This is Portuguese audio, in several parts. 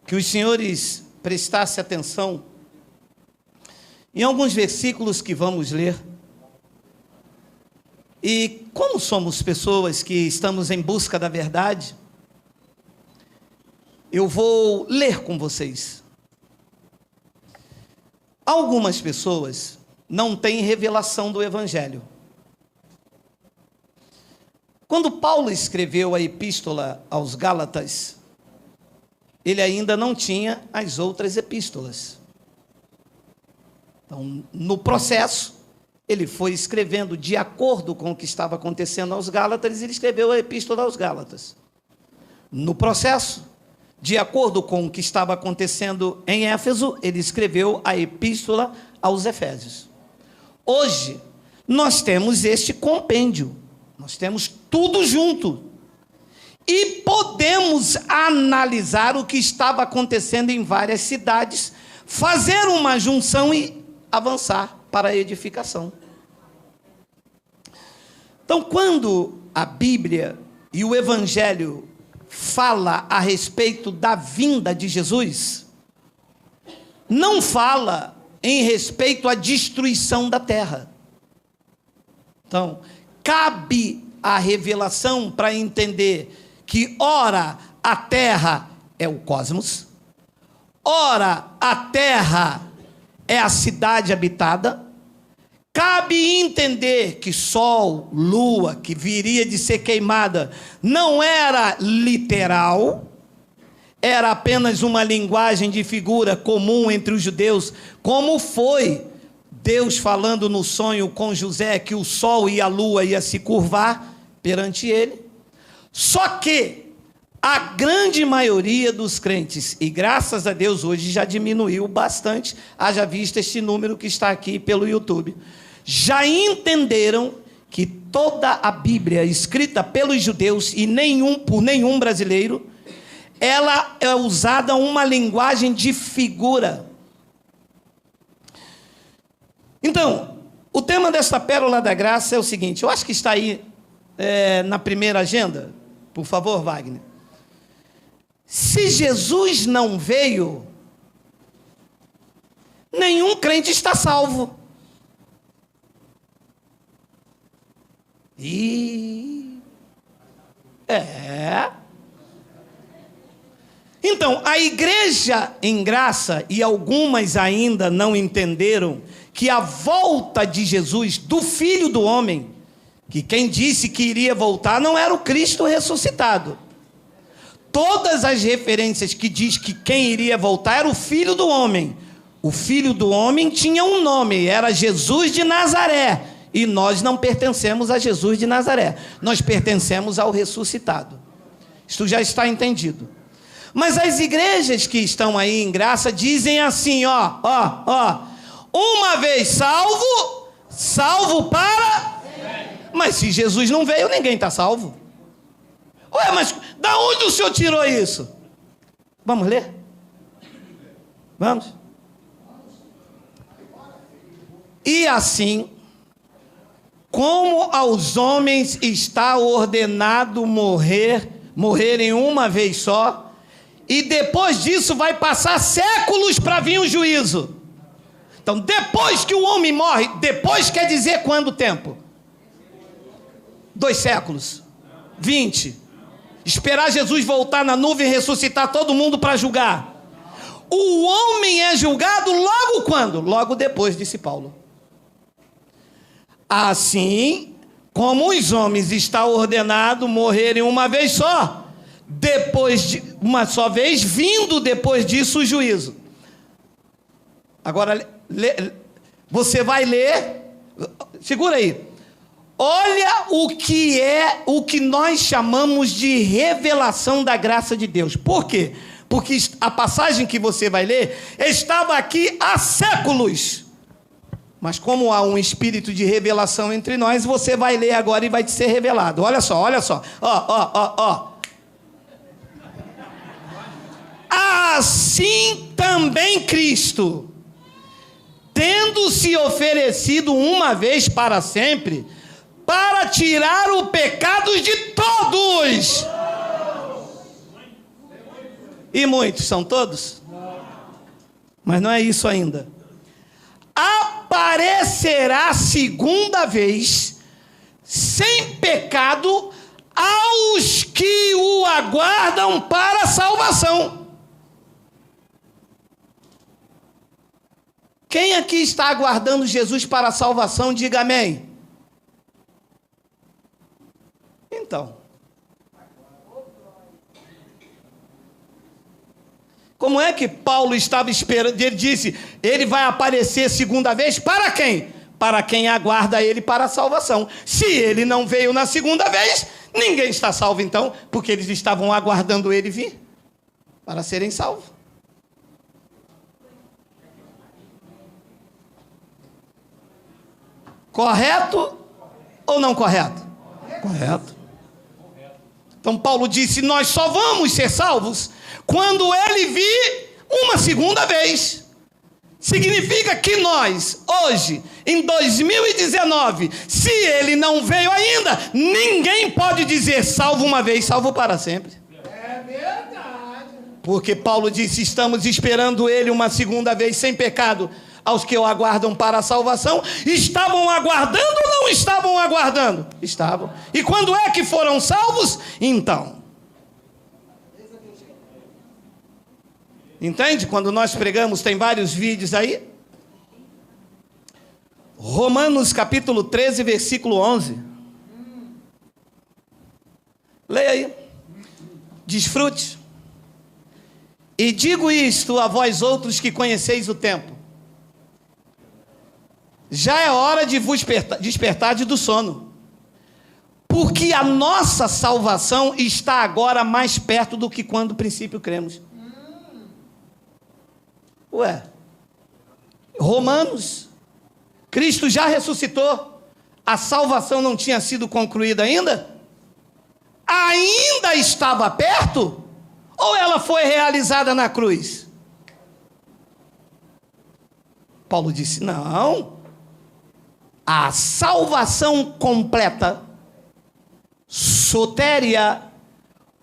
que os senhores prestassem atenção em alguns versículos que vamos ler. E como somos pessoas que estamos em busca da verdade, eu vou ler com vocês. Algumas pessoas não têm revelação do Evangelho. Quando Paulo escreveu a epístola aos Gálatas, ele ainda não tinha as outras epístolas. Então, no processo, ele foi escrevendo de acordo com o que estava acontecendo aos Gálatas, ele escreveu a epístola aos Gálatas. No processo, de acordo com o que estava acontecendo em Éfeso, ele escreveu a epístola aos Efésios. Hoje, nós temos este compêndio, nós temos tudo junto. E podemos analisar o que estava acontecendo em várias cidades, fazer uma junção e avançar para a edificação. Então, quando a Bíblia e o Evangelho fala a respeito da vinda de Jesus, não fala em respeito à destruição da terra. Então, cabe a revelação para entender que ora a terra é o cosmos, ora a terra é a cidade habitada. Cabe entender que sol, lua, que viria de ser queimada, não era literal, era apenas uma linguagem de figura comum entre os judeus, como foi Deus falando no sonho com José que o sol e a lua ia se curvar perante ele. Só que a grande maioria dos crentes, e graças a Deus hoje já diminuiu bastante, haja visto este número que está aqui pelo YouTube, já entenderam que toda a Bíblia escrita pelos judeus e por nenhum brasileiro, ela é usada uma linguagem de figura. Então, o tema desta pérola da graça é o seguinte, eu acho que está aí na primeira agenda, por favor, Wagner. Se Jesus não veio, nenhum crente está salvo. Então, a igreja em graça, e algumas ainda não entenderam, que a volta de Jesus, do Filho do Homem, que quem disse que iria voltar não era o Cristo ressuscitado. Todas as referências que diz que quem iria voltar era o Filho do Homem. O Filho do Homem tinha um nome, era Jesus de Nazaré. E nós não pertencemos a Jesus de Nazaré. Nós pertencemos ao ressuscitado. Isto já está entendido. Mas as igrejas que estão aí em graça dizem assim, uma vez salvo, salvo para... Mas se Jesus não veio, ninguém está salvo. Ué, mas da onde o senhor tirou isso? Vamos ler? Vamos? E assim, como aos homens está ordenado morrerem uma vez só, e depois disso vai passar séculos para vir o juízo. Então, depois que o homem morre, depois quer dizer quanto tempo? 2 séculos, 20. Esperar Jesus voltar na nuvem e ressuscitar todo mundo para julgar. O homem é julgado logo quando? Logo depois, disse Paulo. Assim como os homens está ordenado morrerem uma vez só, depois de uma só vez, vindo depois disso o juízo. Agora, você vai ler, segura aí. Olha o que nós chamamos de revelação da graça de Deus. Por quê? Porque a passagem que você vai ler estava aqui há séculos. Mas como há um espírito de revelação entre nós, você vai ler agora e vai te ser revelado. Olha só. Assim também Cristo, tendo-se oferecido uma vez para sempre, para tirar o pecado de todos. E muitos são todos? Mas não é isso ainda. Aparecerá segunda vez, sem pecado, aos que o aguardam para a salvação. Quem aqui está aguardando Jesus para a salvação, diga amém. Então, como é que Paulo estava esperando? Ele disse, ele vai aparecer segunda vez para quem? Para quem aguarda ele para a salvação. Se ele não veio na segunda vez, ninguém está salvo então, porque eles estavam aguardando ele vir para serem salvos. Correto ou não correto? Correto. Então Paulo disse, nós só vamos ser salvos quando ele vir uma segunda vez. Significa que nós, hoje, em 2019, se ele não veio ainda, ninguém pode dizer salvo uma vez, salvo para sempre. É verdade. Porque Paulo disse, estamos esperando ele uma segunda vez sem pecado, aos que o aguardam para a salvação. Estavam aguardando ou não estavam aguardando? Estavam. E quando é que foram salvos? Então. Entende? Quando nós pregamos, tem vários vídeos aí. Romanos capítulo 13, versículo 11. Leia aí. Desfrute. E digo isto a vós outros que conheceis o tempo. Já é hora de vos despertar do sono. Porque a nossa salvação está agora mais perto do que quando no princípio cremos. Ué, Romanos, Cristo já ressuscitou, a salvação não tinha sido concluída ainda? Ainda estava perto? Ou ela foi realizada na cruz? Paulo disse, não, a salvação completa, soteria,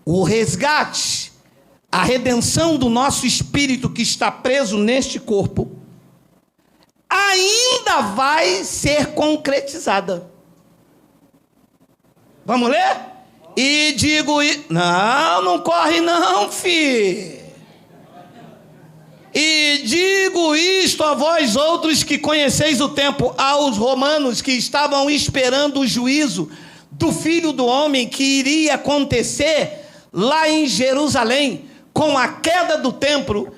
o resgate, a redenção do nosso espírito que está preso neste corpo, ainda vai ser concretizada. Vamos ler? E digo... Não corre não, filho. E digo isto a vós outros que conheceis o tempo, aos romanos que estavam esperando o juízo do Filho do Homem que iria acontecer lá em Jerusalém. Com a queda do templo,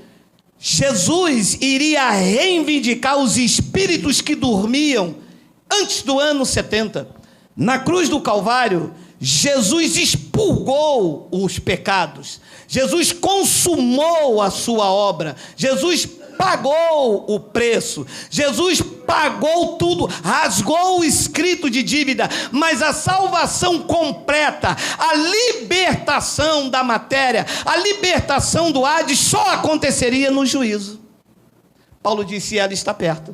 Jesus iria reivindicar os espíritos que dormiam antes do ano 70. Na cruz do Calvário, Jesus expurgou os pecados. Jesus consumou a sua obra. Jesus pagou o preço. Jesus pagou tudo, rasgou o escrito de dívida, mas a salvação completa, a libertação da matéria, a libertação do Hades só aconteceria no juízo. Paulo disse, ela está perto.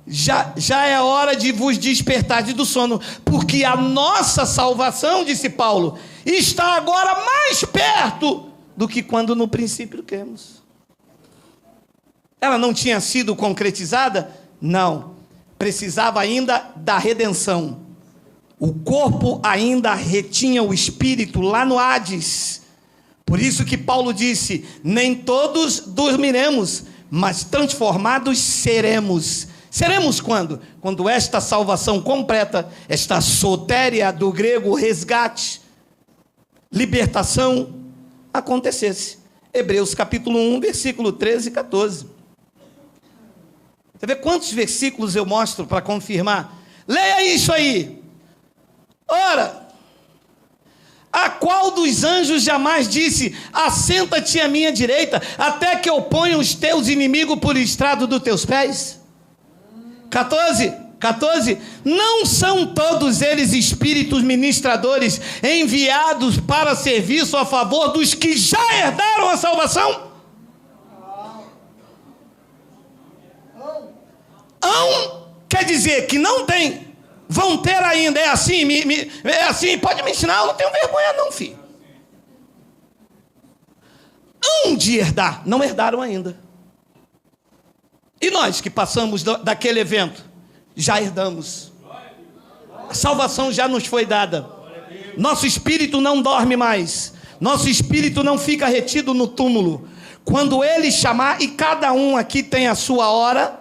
Já é hora de vos despertar do sono, porque a nossa salvação, disse Paulo, está agora mais perto do que quando no princípio cremos. Ela não tinha sido concretizada? Não. Precisava ainda da redenção. O corpo ainda retinha o espírito lá no Hades. Por isso que Paulo disse, nem todos dormiremos, mas transformados seremos. Seremos quando? Quando esta salvação completa, esta sotéria do grego resgate, libertação, acontecesse. Hebreus capítulo 1, versículo 13 e 14. Você vê quantos versículos eu mostro para confirmar? Leia isso aí. Ora, a qual dos anjos jamais disse, assenta-te à minha direita, até que eu ponha os teus inimigos por estrado dos teus pés? 14, não são todos eles espíritos ministradores enviados para serviço a favor dos que já herdaram a salvação? Quer dizer que não tem, vão ter ainda, é assim, pode me ensinar, eu não tenho vergonha não, filho. de herdar, não herdaram ainda. E nós que passamos daquele evento, já herdamos. A salvação já nos foi dada. Nosso espírito não dorme mais. Nosso espírito não fica retido no túmulo. Quando Ele chamar, e cada um aqui tem a sua hora,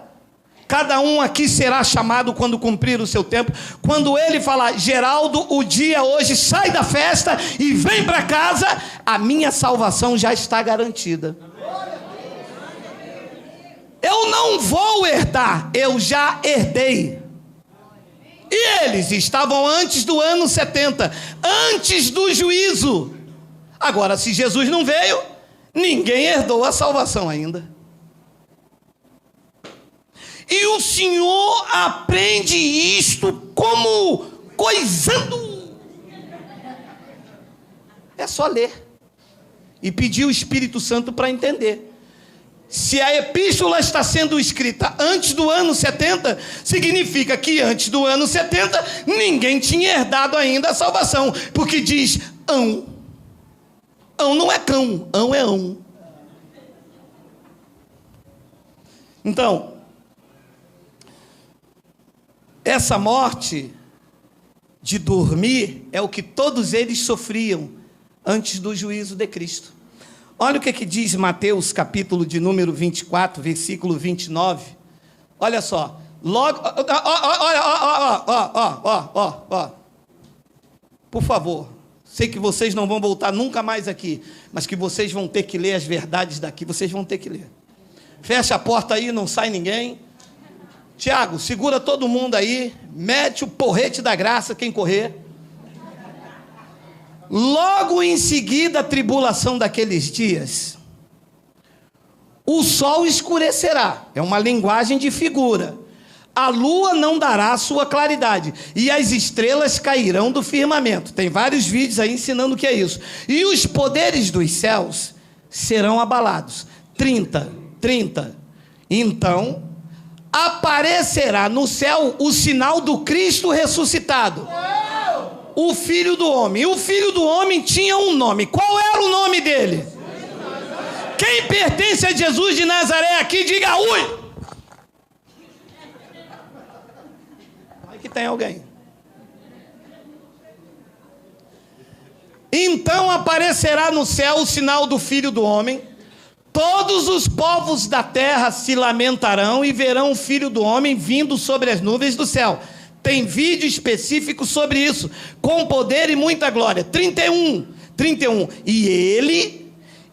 cada um aqui será chamado quando cumprir o seu tempo. Quando Ele falar, Geraldo, o dia hoje, sai da festa e vem para casa, a minha salvação já está garantida. Eu não vou herdar, eu já herdei. E eles estavam antes do ano 70, antes do juízo. Agora, se Jesus não veio, ninguém herdou a salvação ainda. E o Senhor aprende isto como coisando. É só ler e pedir o Espírito Santo para entender. Se a epístola está sendo escrita antes do ano 70, significa que antes do ano 70 ninguém tinha herdado ainda a salvação, porque diz ão. Ão não é cão, ão é ão. Então, essa morte de dormir é o que todos eles sofriam antes do juízo de Cristo. Olha o que diz Mateus, capítulo de número 24, versículo 29. Olha só. Logo, por favor, sei que vocês não vão voltar nunca mais aqui, mas que vocês vão ter que ler as verdades daqui, vocês vão ter que ler. Fecha a porta aí, não sai ninguém. Tiago, segura todo mundo aí, mete o porrete da graça, quem correr. Logo em seguida a tribulação daqueles dias, o sol escurecerá, é uma linguagem de figura, a lua não dará a sua claridade, e as estrelas cairão do firmamento. Tem vários vídeos aí ensinando o que é isso. E os poderes dos céus serão abalados. 30. Então aparecerá no céu o sinal do Cristo ressuscitado, o Filho do Homem. E o Filho do Homem tinha um nome. Qual era o nome dele? Quem pertence a Jesus de Nazaré aqui, diga ui. Vai que tem alguém. Então aparecerá no céu o sinal do Filho do Homem. Todos os povos da terra se lamentarão e verão o Filho do Homem vindo sobre as nuvens do céu. Tem vídeo específico sobre isso, com poder e muita glória. 31. E ele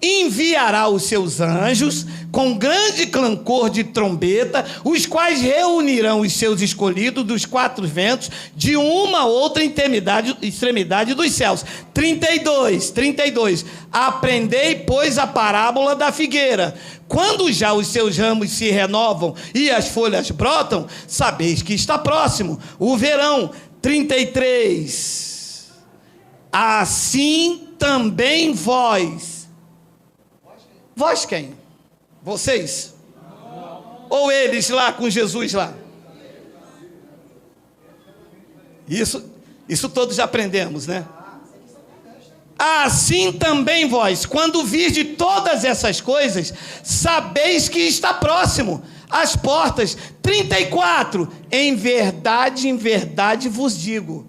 enviará os seus anjos com grande clangor de trombeta, os quais reunirão os seus escolhidos dos quatro ventos, de uma a outra extremidade dos céus. 32. Aprendei, pois, a parábola da figueira. Quando já os seus ramos se renovam e as folhas brotam, sabeis que está próximo o verão. 33. Assim também vós. Vós quem? Vocês? Ou eles lá com Jesus lá? Isso todos já aprendemos, né? Assim também vós, quando virde todas essas coisas, sabeis que está próximo as portas. 34. Em verdade vos digo,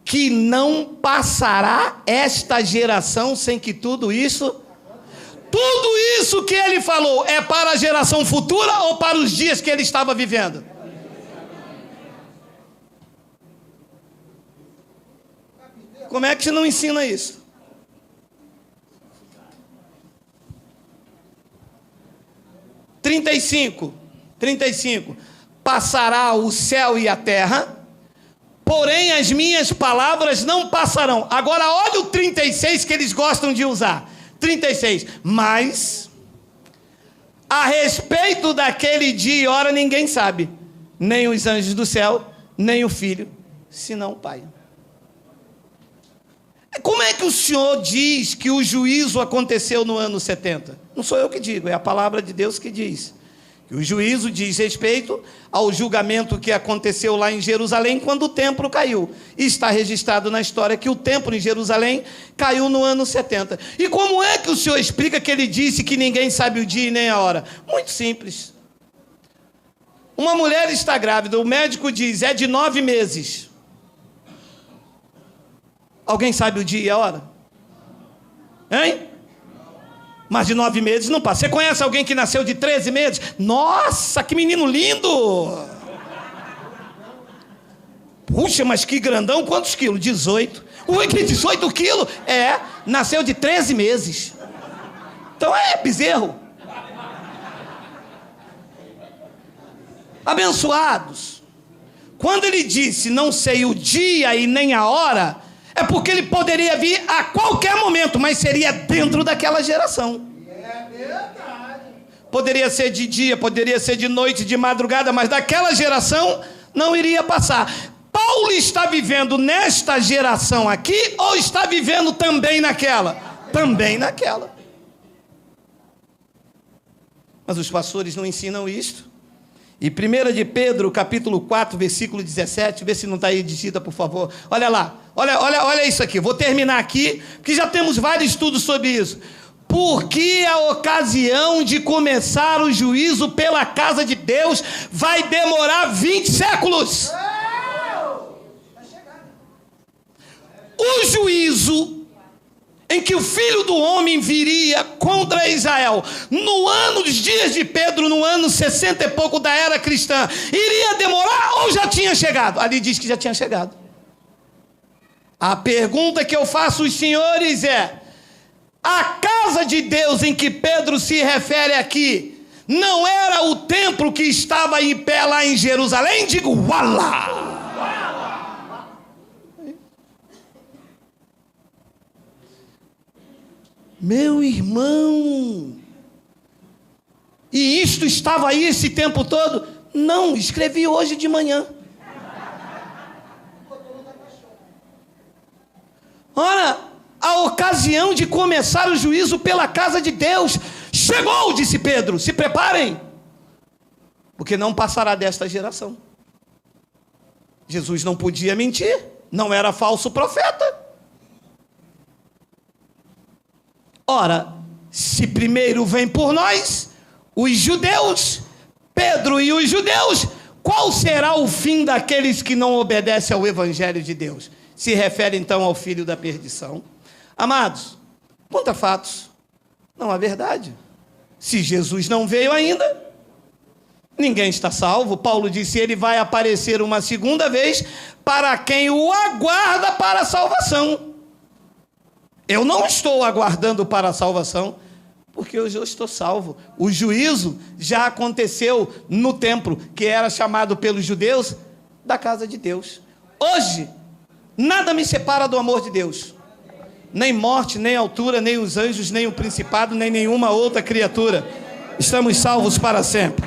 que não passará esta geração sem que tudo isso que ele falou é para a geração futura ou para os dias que ele estava vivendo? Como é que você não ensina isso? 35. Passará o céu e a terra, porém as minhas palavras não passarão. Agora olha o 36 que eles gostam de usar. 36. Mas a respeito daquele dia e hora ninguém sabe, nem os anjos do céu, nem o Filho, senão o Pai. Como é que o Senhor diz que o juízo aconteceu no ano 70? Não sou eu que digo, é a palavra de Deus que diz O juízo diz respeito ao julgamento que aconteceu lá em Jerusalém quando o templo caiu. E está registrado na história que o templo em Jerusalém caiu no ano 70. E como é que o senhor explica que ele disse que ninguém sabe o dia e nem a hora? Muito simples. Uma mulher está grávida, o médico diz, é de 9 meses. Alguém sabe o dia e a hora? Hein? Mas de 9 meses não passa. Você conhece alguém que nasceu de 13 meses? Nossa, que menino lindo! Puxa, mas que grandão, quantos quilos? 18. Ui, que 18 quilos? É, nasceu de 13 meses. Então é bezerro. Abençoados. Quando ele disse, não sei o dia e nem a hora, é porque ele poderia vir a qualquer momento, mas seria dentro daquela geração. É verdade. Poderia ser de dia, poderia ser de noite, de madrugada, mas daquela geração não iria passar. Paulo está vivendo nesta geração aqui ou está vivendo também naquela? Também naquela. Mas os pastores não ensinam isto. E 1 de Pedro, capítulo 4, versículo 17, vê se não está aí digita, por favor. Olha lá, olha isso aqui. Vou terminar aqui, porque já temos vários estudos sobre isso. Porque a ocasião de começar o juízo pela casa de Deus vai demorar 20 séculos. O juízo em que o Filho do Homem viria contra Israel, no ano dos dias de Pedro, no ano 60 e pouco da era cristã, iria demorar ou já tinha chegado? Ali diz que já tinha chegado. A pergunta que eu faço aos senhores é: a casa de Deus em que Pedro se refere aqui, não era o templo que estava em pé lá em Jerusalém? Digo, uala! Meu irmão, e isto estava aí esse tempo todo? Não, escrevi hoje de manhã. Ora, a ocasião de começar o juízo pela casa de Deus chegou, disse Pedro, se preparem, porque não passará desta geração. Jesus não podia mentir, não era falso profeta. Ora, se primeiro vem por nós, os judeus, Pedro e os judeus, qual será o fim daqueles que não obedecem ao Evangelho de Deus? Se refere então ao filho da perdição. Amados, contra fatos, não há verdade. Se Jesus não veio ainda, ninguém está salvo. Paulo disse, ele vai aparecer uma segunda vez para quem o aguarda para a salvação. Eu não estou aguardando para a salvação, porque eu já estou salvo. O juízo já aconteceu no templo, que era chamado pelos judeus da casa de Deus. Hoje, nada me separa do amor de Deus. Nem morte, nem altura, nem os anjos, nem o principado, nem nenhuma outra criatura. Estamos salvos para sempre.